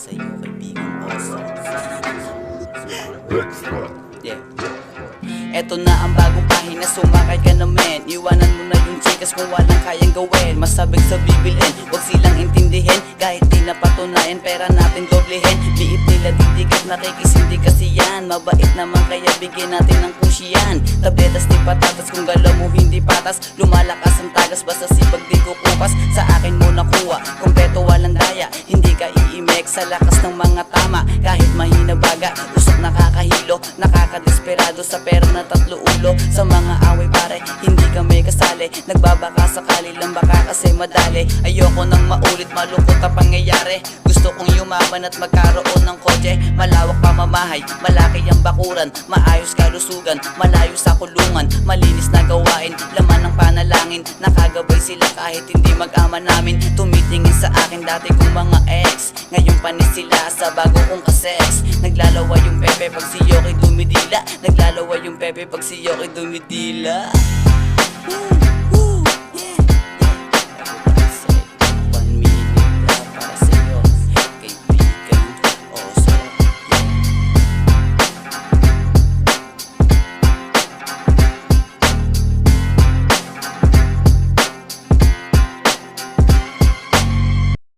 sa'yo, kaibigan ko. Yeah. Eto na ang bagong pahina, sumakay ka na men. Iwanan mo na yung chikas kung walang kayang gawin. Masabik sa bibilin, huwag silang intindihin. Kahit di napatunayan, pera natin doblehin. Liit nila titigas, nakikisindi kasi yan. Mabait naman kaya bigyan natin ng kushiyan. Tabletas di patatas, kung galaw mo hindi patas. Lumalakas ang tagas, basta sipag di kukupas. Sa akin mo nakuha, kumpleto walang daya. Hindi ka iimek sa lakas ng mga tama. Kahit mahina baga, usok nakakahilo. Nakakadesperado sa pera na tatlo ulo. Sa mga away pare, hindi kami kasali. Nagbabaka sakali lang baka kasi madali. Ayoko nang maulit malungkot na pangyayari. Gusto kong yumaman at magkaroon ng kotse. Malawak pamamahay, malaki ang bakuran. Maayos kalusugan, malayo sa kulungan. Malinis na gawain, laman ng panalangin. Nakagabay sila kahit hindi mag-ama namin. Tumitingin sa akin dati kong mga ex. Ngayon panis sila sa bago kong kasex. Naglalawa yung pepe pag si Yoki dumidila. Naglalawa yung pepe pag si Yoki dumidila.